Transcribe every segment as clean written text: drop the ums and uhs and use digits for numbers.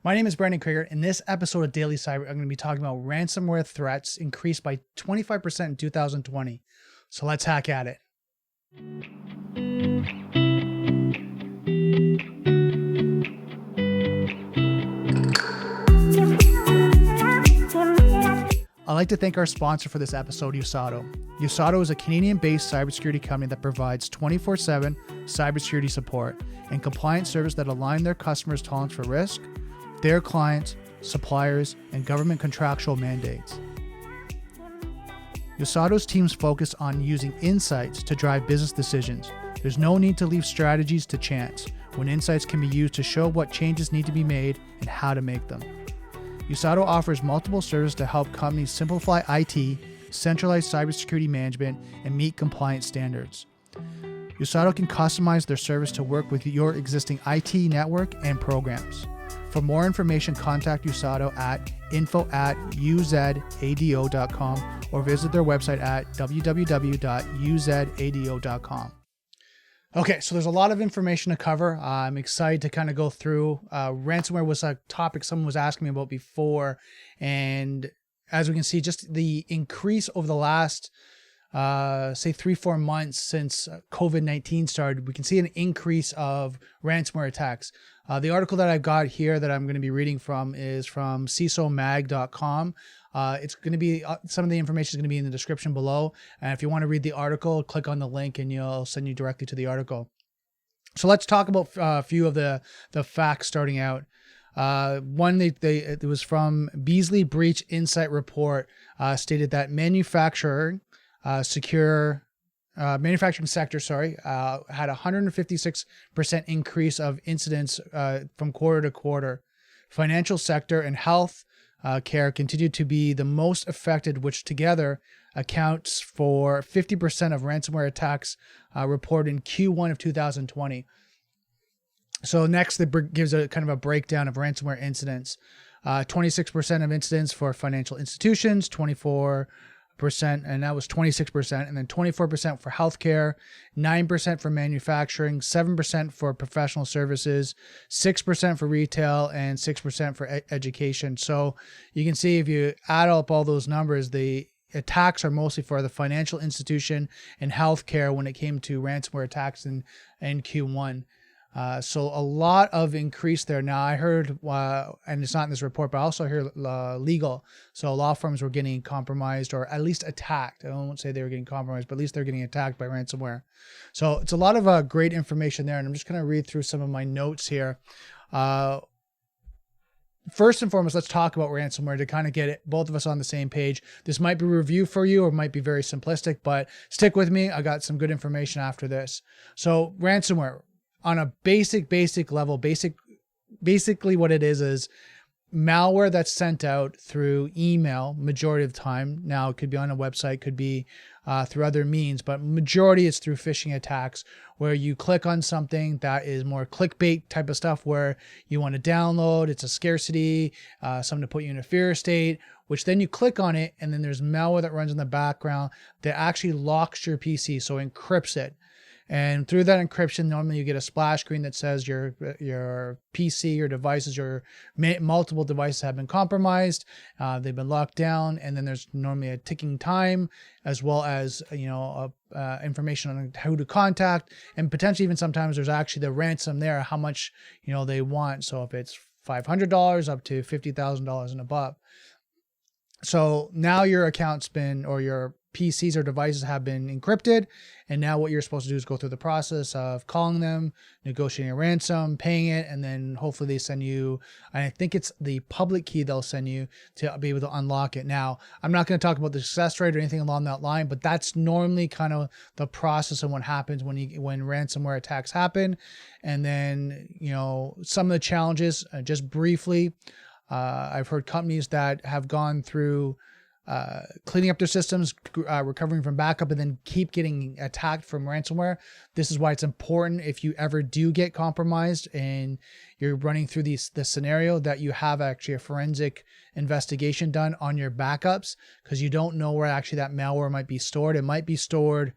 My name is Brandon Krieger. In this episode of Daily Cyber, I'm going to be talking about ransomware threats increased by 25% in 2020. So let's hack at it. I'd like to thank our sponsor for this episode, Usato. Usato is a Canadian-based cybersecurity company that provides 24/7 cybersecurity support and compliance service that align their customers' tolerance for risk, their clients, suppliers, and government contractual mandates. Usato's teams focus on using insights to drive business decisions. There's no need to leave strategies to chance, when insights can be used to show what changes need to be made and how to make them. Usato offers multiple services to help companies simplify IT, centralize cybersecurity management, and meet compliance standards. Usato can customize their service to work with your existing IT network and programs. For more information, contact Usato at info@uzado.com or visit their website at www.uzado.com. Okay, so there's a lot of information to cover. I'm excited to kind of go through. Ransomware was a topic someone was asking me about before, and as we can see, just the increase over the last say 3-4 months since COVID-19 started, we can see an increase of ransomware attacks. The article that I've got here that I'm going to be reading from is from csomag.com. It's going to be, some of the information is going to be in the description below. And if you want to read the article, click on the link and you'll send you directly to the article. So let's talk about a few of the facts starting out. One, it was from Beazley Breach Insight Report, stated that manufacturing sector, had a 156% increase of incidents from quarter to quarter. Financial sector and health care continued to be the most affected, which together accounts for 50% of ransomware attacks reported in Q1 of 2020. So next, it gives a kind of a breakdown of ransomware incidents. 26% of incidents for financial institutions, 24%, and that was 26%, and then 24% for healthcare, 9% for manufacturing, 7% for professional services, 6% for retail, and 6% for education. So you can see if you add up all those numbers, the attacks are mostly for the financial institution and healthcare when it came to ransomware attacks in Q1. So a lot of increase there. Now I heard, and it's not in this report, but I also heard legal. So law firms were getting compromised or at least attacked. I won't say they were getting compromised, but at least they're getting attacked by ransomware. So it's a lot of great information there. And I'm just going to read through some of my notes here. First and foremost, let's talk about ransomware to kind of get both of us on the same page. This might be a review for you or might be very simplistic, but stick with me. I got some good information after this. So ransomware. On a basic level, basically what it is malware that's sent out through email majority of the time. Now it could be on a website, could be through other means, but majority is through phishing attacks where you click on something that is more clickbait type of stuff where you want to download, it's a scarcity, something to put you in a fear state, which then you click on it and then there's malware that runs in the background that actually locks your PC, so encrypts it. And through that encryption, normally you get a splash screen that says your PC, your devices, your multiple devices have been compromised. They've been locked down, and then there's normally a ticking time, as well as information on who to contact, and potentially even sometimes there's actually the ransom there, how much they want. So if it's $500 up to $50,000 and above. So now your account's been, or your PCs or devices have been encrypted, and now what you're supposed to do is go through the process of calling them, negotiating a ransom, paying it, and then hopefully they send you, I think it's the public key they'll send you to be able to unlock it. Now, I'm not going to talk about the success rate or anything along that line, but that's normally kind of the process of what happens when ransomware attacks happen. And then, some of the challenges, just briefly, I've heard companies that have gone through cleaning up their systems, recovering from backup, and then keep getting attacked from ransomware. This is why it's important, if you ever do get compromised and you're running through this scenario, that you have actually a forensic investigation done on your backups, because you don't know where actually that malware might be stored. It might be stored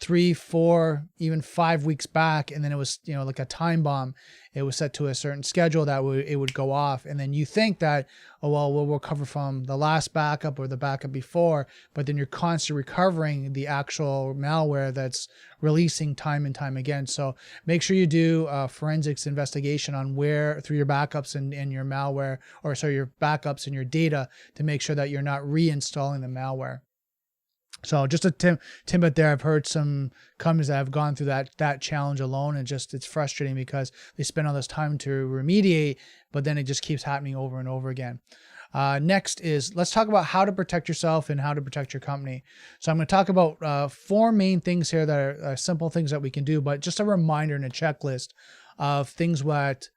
3, 4, even 5 weeks back, and then it was, like a time bomb. It was set to a certain schedule that it would go off, and then you think that, oh well, we'll recover from the last backup or the backup before, but then you're constantly recovering the actual malware that's releasing time and time again. So make sure you do a forensics investigation on where through your backups and your malware, or sorry, your backups and your data, to make sure that you're not reinstalling the malware. So just a tidbit there. I've heard some companies that have gone through that challenge alone, and it's frustrating because they spend all this time to remediate, but then it just keeps happening over and over again. Next is, let's talk about how to protect yourself and how to protect your company. So I'm going to talk about 4 main things here that are simple things that we can do, but just a reminder and a checklist of things that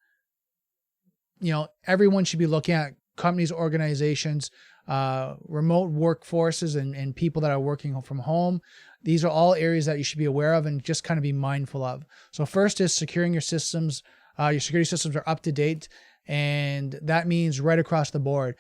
everyone should be looking at. Companies, organizations, remote workforces, and people that are working from home. These are all areas that you should be aware of and just kind of be mindful of. So first is securing your systems. Your security systems are up to date, and that means right across the board.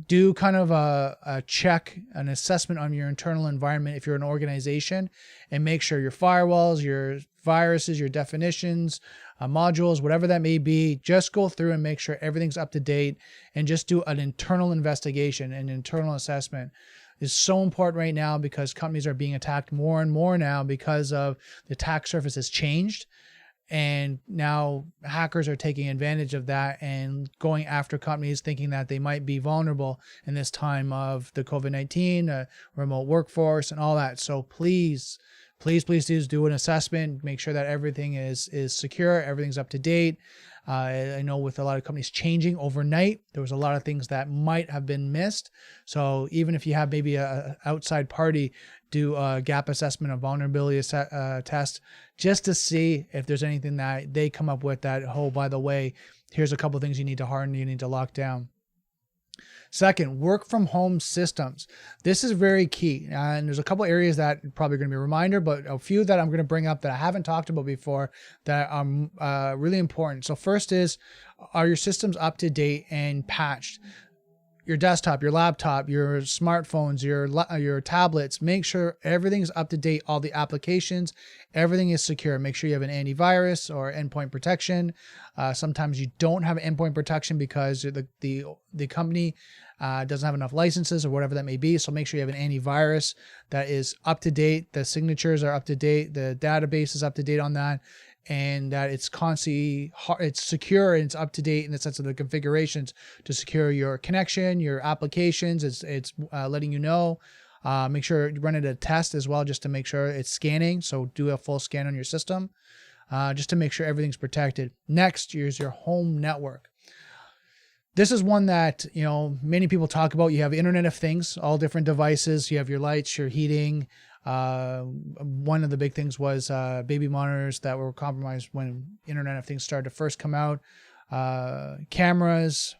Do kind of a check, an assessment on your internal environment if you're an organization, and make sure your firewalls, your viruses, your definitions, modules, whatever that may be, just go through and make sure everything's up to date, and just do an internal investigation, an internal assessment. Is so important right now because companies are being attacked more and more now because of the attack surface has changed. And now hackers are taking advantage of that and going after companies thinking that they might be vulnerable in this time of the COVID-19, remote workforce and all that. So please do an assessment, make sure that everything is secure, everything's up to date. I know with a lot of companies changing overnight, there was a lot of things that might have been missed. So even if you have maybe a outside party do a gap assessment, a vulnerability test, just to see if there's anything that they come up with that, oh, by the way, here's a couple things you need to harden, you need to lock down. Second, work from home systems. This is very key. And there's a couple areas that are probably going to be a reminder, but a few that I'm going to bring up that I haven't talked about before that are really important. So first is, are your systems up to date and patched? Your desktop, your laptop, your smartphones, your tablets, make sure everything's up to date. All the applications, everything is secure. Make sure you have an antivirus or endpoint protection. Sometimes you don't have endpoint protection because the company doesn't have enough licenses or whatever that may be. So make sure you have an antivirus that is up to date. The signatures are up to date. The database is up to date on that. And that it's constantly, it's secure and it's up to date in the sense of the configurations to secure your connection, your applications. It's letting you know. Make sure you run it a test as well, just to make sure it's scanning. So do a full scan on your system, just to make sure everything's protected. Next is your home network. This is one that, many people talk about. You have Internet of Things, all different devices. You have your lights, your heating. One of the big things was baby monitors that were compromised when Internet of Things started to first come out. Cameras.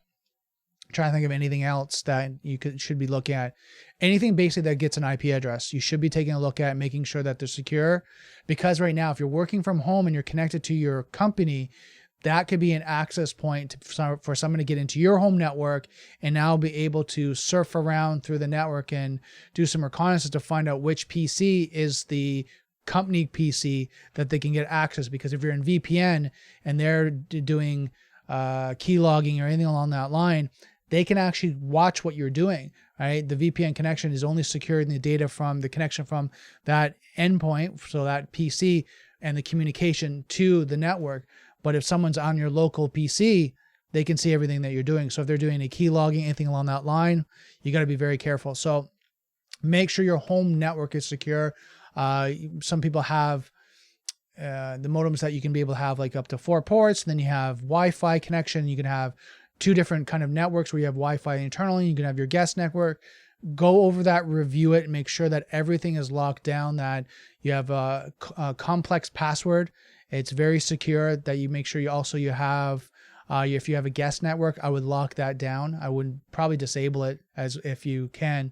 Trying to think of anything else that you should be looking at. Anything basically that gets an IP address, you should be taking a look at, making sure that they're secure. Because right now, if you're working from home and you're connected to your company, that could be an access point for someone to get into your home network and now be able to surf around through the network and do some reconnaissance to find out which PC is the company PC that they can get access. Because if you're in VPN and they're doing key logging or anything along that line, they can actually watch what you're doing, right? The VPN connection is only securing the data from the connection from that endpoint, so that PC, and the communication to the network. But if someone's on your local PC, they can see everything that you're doing. So if they're doing a key logging, anything along that line, you got to be very careful. So make sure your home network is secure. Some people have the modems that you can be able to have like up to 4 ports. And then you have Wi-Fi connection. You can have 2 different kind of networks where you have Wi-Fi internally. You can have your guest network. Go over that, review it, make sure that everything is locked down, that you have a complex password. It's very secure. That you make sure you have, if you have a guest network, I would lock that down. I would probably disable it as if you can,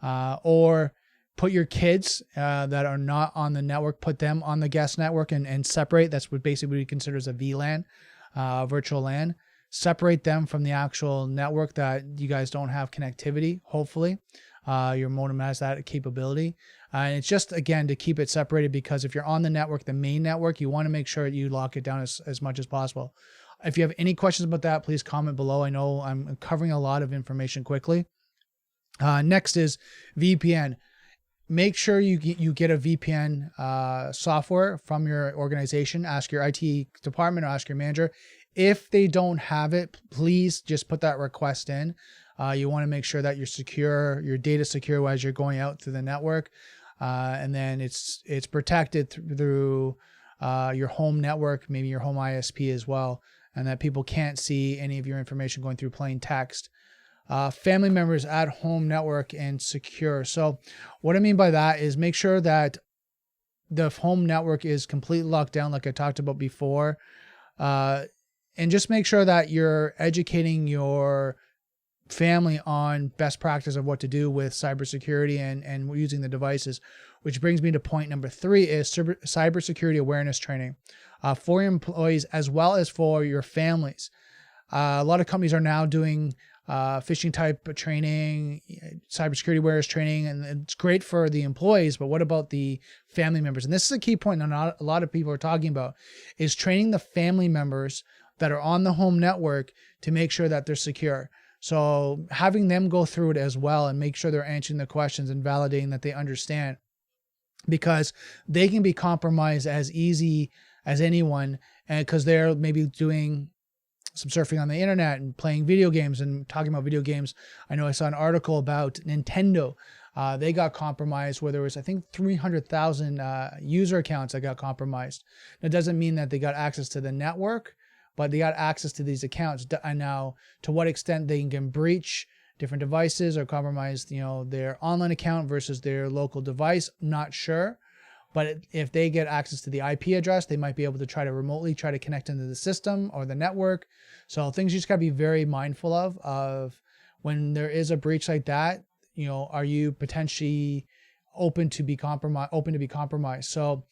or put your kids that are not on the network, put them on the guest network and separate. That's what basically we consider as a VLAN, virtual LAN. Separate them from the actual network that you guys don't have connectivity, hopefully. Your modem has that capability. And it's just, again, to keep it separated, because if you're on the network, the main network, you want to make sure you lock it down as much as possible. If you have any questions about that, please comment below. I know I'm covering a lot of information quickly. Next is VPN. Make sure you get a VPN software from your organization. Ask your IT department or ask your manager. If they don't have it, please just put that request in. You want to make sure that you're secure, your data secure as you're going out through the network. And then it's protected through your home network, maybe your home ISP as well, and that people can't see any of your information going through plain text. Family members at home network and secure. So what I mean by that is make sure that the home network is completely locked down, like I talked about before. And just make sure that you're educating your family on best practice of what to do with cybersecurity and using the devices, which brings me to point number 3 is cybersecurity awareness training for your employees as well as for your families. A lot of companies are now doing phishing type training, cybersecurity awareness training, and it's great for the employees, but what about the family members? And this is a key point that not a lot of people are talking about, is training the family members that are on the home network to make sure that they're secure. So having them go through it as well and make sure they're answering the questions and validating that they understand, because they can be compromised as easy as anyone, and because they're maybe doing some surfing on the internet and playing video games. And talking about video games, I know I saw an article about Nintendo. They got compromised where there was, I think, 300,000 user accounts that got compromised. That doesn't mean that they got access to the network, but they got access to these accounts. And now, to what extent they can breach different devices or compromise, their online account versus their local device, not sure. But if they get access to the IP address, they might be able to try to remotely connect into the system or the network. So things you just got to be very mindful of when there is a breach like that. Are you potentially open to be compromised? So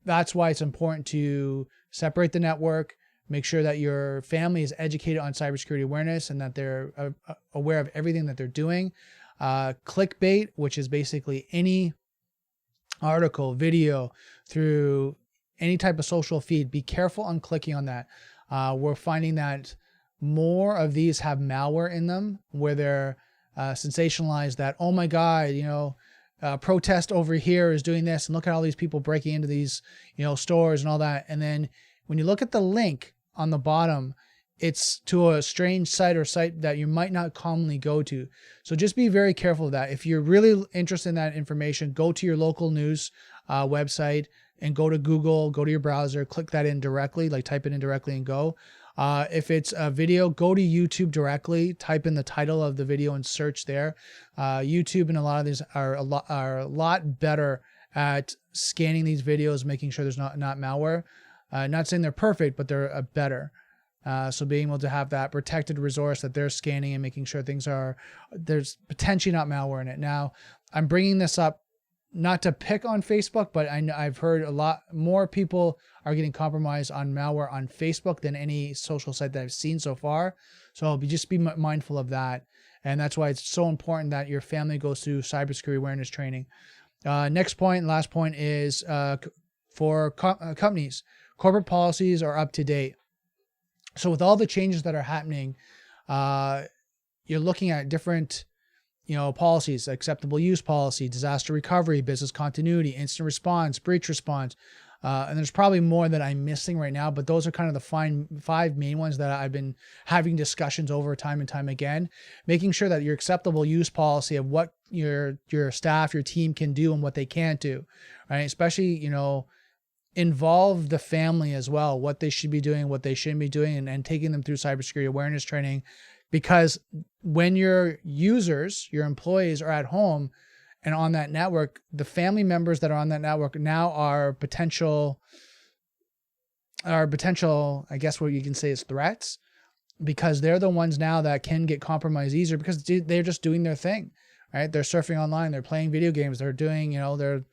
that's why it's important to separate the network, make sure that your family is educated on cybersecurity awareness and that they're aware of everything that they're doing. Clickbait, which is basically any article, video, through any type of social feed, be careful on clicking on that. We're finding that more of these have malware in them, where they're sensationalized that, oh my God, protest over here is doing this, and look at all these people breaking into these, stores and all that. And then when you look at the link on the bottom, it's to a strange site or site that you might not commonly go to. So just be very careful of that. If you're really interested in that information, go to your local news website and go to Google, go to your browser, click that in directly, like type it in directly and go. If it's a video, go to YouTube directly, type in the title of the video and search there. YouTube and a lot of these are a lot better at scanning these videos, making sure there's not malware. Not saying they're perfect, but they're better. So being able to have that protected resource that they're scanning and making sure there's potentially not malware in it. Now, I'm bringing this up not to pick on Facebook, but I've heard a lot more people are getting compromised on malware on Facebook than any social site that I've seen so far. So just be mindful of that. And that's why it's so important that your family goes through cybersecurity awareness training. Next point, last point is for companies, corporate policies are up to date. So with all the changes that are happening, you're looking at different, policies: acceptable use policy, disaster recovery, business continuity, instant response, breach response. And there's probably more that I'm missing right now, but those are kind of the 5 main ones that I've been having discussions over time and time again, making sure that your acceptable use policy of what your staff, your team can do and what they can't do, right? Especially, involve the family as well, what they should be doing, what they shouldn't be doing, and taking them through cybersecurity awareness training. Because when your users, your employees are at home and on that network, the family members that are on that network now are potential, I guess what you can say is threats, because they're the ones now that can get compromised easier because they're just doing their thing, right? They're surfing online, they're playing video games, they're doing, they're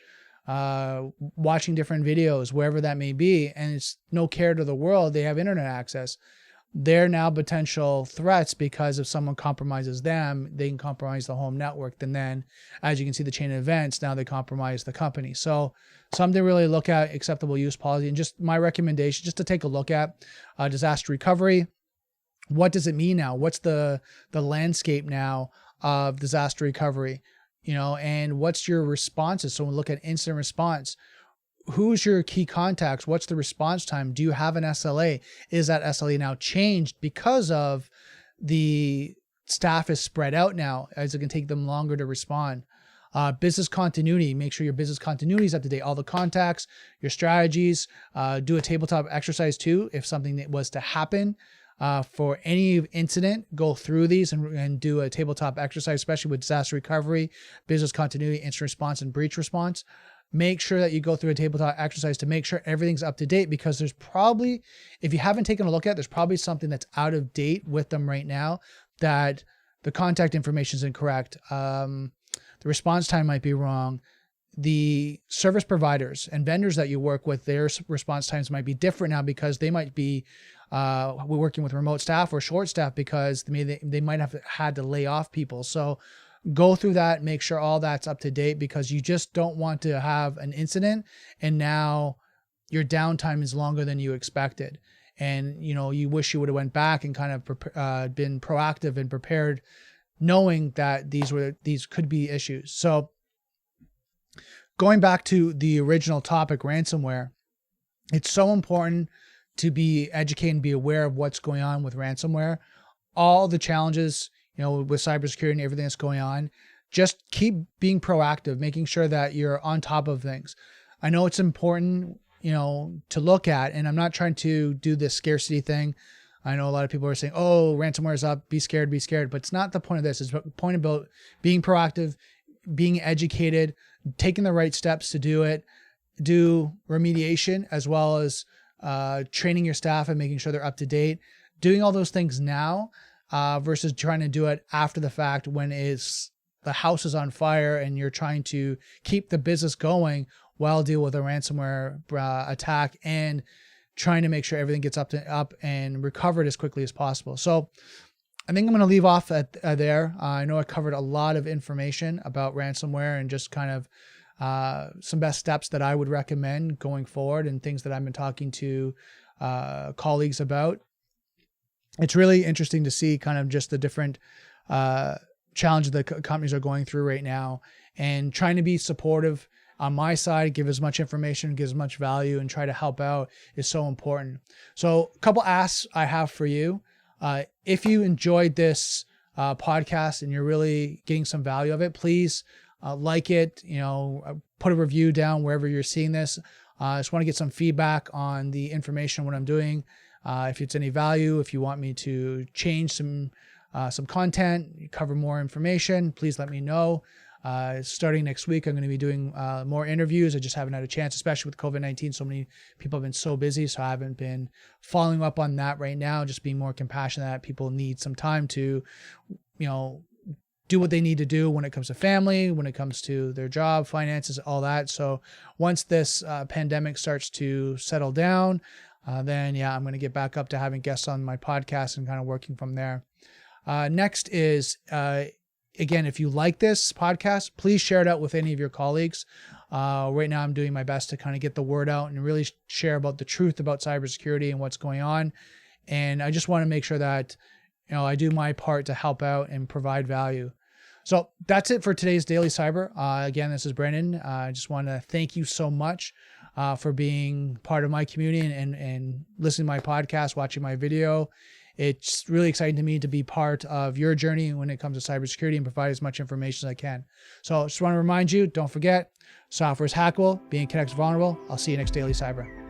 watching different videos, wherever that may be, and it's no care to the world. They have internet access. they're now potential threats because if someone compromises them, they can compromise the home network. And then, as you can see, the chain of events, now they compromise the company. So something to really look at, acceptable use policy. And just my recommendation, just to take a look at disaster recovery. What does it mean now? What's the landscape now of disaster recovery? And what's your responses? So we look at incident response. Who's your key contacts? What's the response time? Do you have an SLA? Is that SLA now changed because of the staff is spread out now, as it can take them longer to respond? Business continuity, make sure your business continuity is up to date. All the contacts, your strategies, do a tabletop exercise too. If something that was to happen for any incident, go through these and do a tabletop exercise, especially with disaster recovery, business continuity, incident response, and breach response. Make sure that you go through a tabletop exercise to make sure everything's up to date, because there's probably, if you haven't taken a look at, there's probably something that's out of date with them right now, that the contact information is incorrect. The response time might be wrong. The service providers and vendors that you work with, their response times might be different now because they might be working with remote staff or short staff because they might have had to lay off people. So go through that, make sure all that's up to date, because you just don't want to have an incident and now your downtime is longer than you expected. And, you wish you would have went back and kind of been proactive and prepared, knowing that these could be issues. So going back to the original topic, ransomware, it's so important to be educated and be aware of what's going on with ransomware, all the challenges, with cybersecurity and everything that's going on. Just keep being proactive, making sure that you're on top of things. I know it's important, to look at, and I'm not trying to do this scarcity thing. I know a lot of people are saying, oh, ransomware is up, be scared, but it's not the point of this. It's the point about being proactive, being educated, taking the right steps to do it, do remediation, as well as training your staff and making sure they're up to date, doing all those things now versus trying to do it after the fact when the house is on fire and you're trying to keep the business going while deal with a ransomware attack and trying to make sure everything gets up and recovered as quickly as possible. So I think I'm going to leave off at there. I know I covered a lot of information about ransomware and just kind of some best steps that I would recommend going forward and things that I've been talking to colleagues about. It's really interesting to see kind of just the different challenges that companies are going through right now, and trying to be supportive on my side, give as much information, give as much value, and try to help out is so important. So a couple asks I have for you. If you enjoyed this podcast and you're really getting some value of it, please like it, put a review down wherever you're seeing this. I just want to get some feedback on the information, what I'm doing. If it's any value, if you want me to change some content, cover more information, please let me know. Starting next week, I'm going to be doing more interviews. I just haven't had a chance, especially with COVID-19. So many people have been so busy, so I haven't been following up on that right now, just being more compassionate that people need some time to, do what they need to do when it comes to family, when it comes to their job, finances, all that. So once this pandemic starts to settle down, then I'm going to get back up to having guests on my podcast and kind of working from there. Next is, again, if you like this podcast, please share it out with any of your colleagues. Right now I'm doing my best to kind of get the word out and really share about the truth about cybersecurity and what's going on. And I just want to make sure that, I do my part to help out and provide value. So that's it for today's Daily Cyber. Again, this is Brandon. I just want to thank you so much for being part of my community and listening to my podcast, watching my video. It's really exciting to me to be part of your journey when it comes to cybersecurity and provide as much information as I can. So I just want to remind you, don't forget, software is hackable, being connected is vulnerable. I'll see you next Daily Cyber.